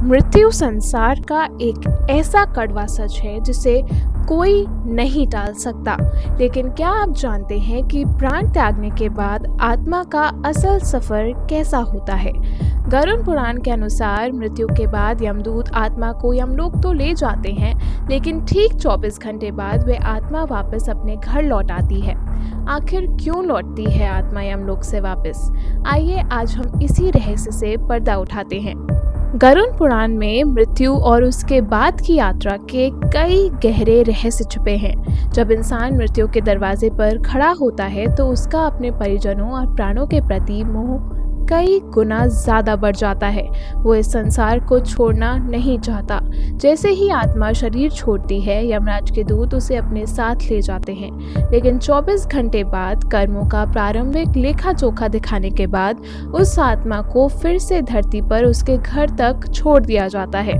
मृत्यु संसार का एक ऐसा कड़वा सच है जिसे कोई नहीं टाल सकता। लेकिन क्या आप जानते हैं कि प्राण त्यागने के बाद आत्मा का असल सफर कैसा होता है? गरुड़ पुराण के अनुसार मृत्यु के बाद यमदूत आत्मा को यमलोक तो ले जाते हैं, लेकिन ठीक 24 घंटे बाद वे आत्मा वापस अपने घर लौट आती है। आखिर क्यों लौटती है आत्मा यमलोक से वापस? आइए आज हम इसी रहस्य से पर्दा उठाते हैं। गरुड़ पुराण में मृत्यु और उसके बाद की यात्रा के कई गहरे रहस्य छुपे हैं। जब इंसान मृत्यु के दरवाजे पर खड़ा होता है तो उसका अपने परिजनों और प्राणों के प्रति मोह कई गुना ज्यादा बढ़ जाता है। वो इस संसार को छोड़ना नहीं चाहता। जैसे ही आत्मा शरीर छोड़ती है, यमराज के दूत उसे अपने साथ ले जाते हैं। लेकिन 24 घंटे बाद कर्मों का प्रारंभिक लेखा जोखा दिखाने के बाद उस आत्मा को फिर से धरती पर उसके घर तक छोड़ दिया जाता है।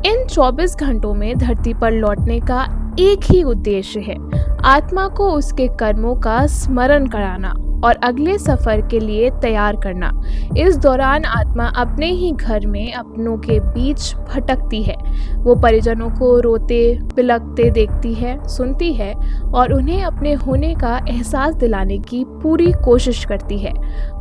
इन 24 घंटों में धरती पर लौटने का एक ही उद्देश्य है, आत्मा को उसके कर्मों का स्मरण कराना और अगले सफर के लिए तैयार करना। इस दौरान आत्मा अपने ही घर में अपनों के बीच भटकती है। वो परिजनों को रोते बिलखते देखती है, सुनती है और उन्हें अपने होने का एहसास दिलाने की पूरी कोशिश करती है।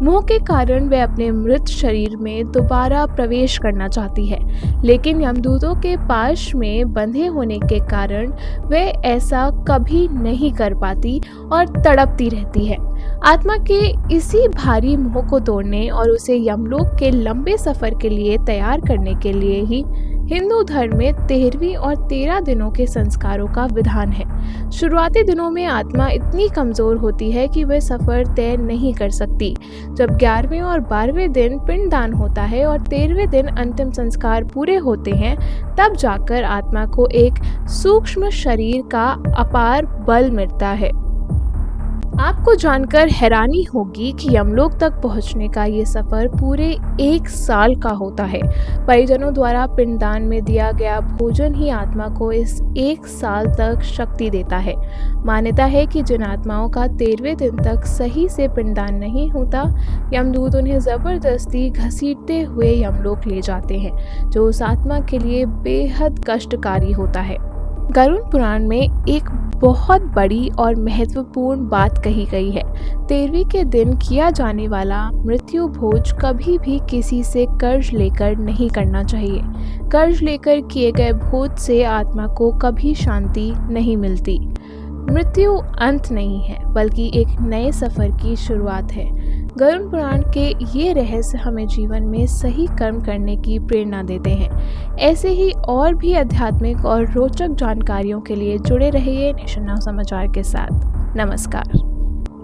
मोह के कारण वे अपने मृत शरीर में दोबारा प्रवेश करना चाहती है, लेकिन यमदूतों के पाश में बंधे होने के कारण वे ऐसा कभी नहीं कर पाती और तड़पती रहती है। आत्मा के इसी भारी मोह को तोड़ने और उसे यमलोक के लंबे सफर के लिए तैयार करने के लिए ही हिंदू धर्म में 13वीं और 13 दिनों के संस्कारों का विधान है। शुरुआती दिनों में आत्मा इतनी कमजोर होती है कि वह सफर तय नहीं कर सकती। जब 11वें और 12वें दिन पिंडदान होता है और 13वें दिन अंतिम संस्कार पूरे होते हैं, तब जाकर आत्मा को एक सूक्ष्म शरीर का अपार बल मिलता है। आपको जानकर हैरानी होगी कि यमलोक तक पहुंचने का ये सफर पूरे 1 साल का होता है। परिजनों द्वारा पिंडदान में दिया गया भोजन ही आत्मा को इस 1 साल तक शक्ति देता है। मान्यता है कि जिन आत्माओं का 13वें दिन तक सही से पिंडदान नहीं होता, यमदूत उन्हें जबरदस्ती घसीटते हुए यमलोक ले जाते हैं, जो उस आत्मा के लिए बेहद कष्टकारी होता है। गरुड़ पुराण में एक बहुत बड़ी और महत्वपूर्ण बात कही गई है। 13वीं के दिन किया जाने वाला मृत्यु भोज कभी भी किसी से कर्ज लेकर नहीं करना चाहिए। कर्ज लेकर किए गए भोज से आत्मा को कभी शांति नहीं मिलती। मृत्यु अंत नहीं है, बल्कि एक नए सफर की शुरुआत है। गरुड़ पुराण के ये रहस्य हमें जीवन में सही कर्म करने की प्रेरणा देते हैं। ऐसे ही और भी आध्यात्मिक और रोचक जानकारियों के लिए जुड़े रहिए नेशन नाउ समाचार के साथ। नमस्कार।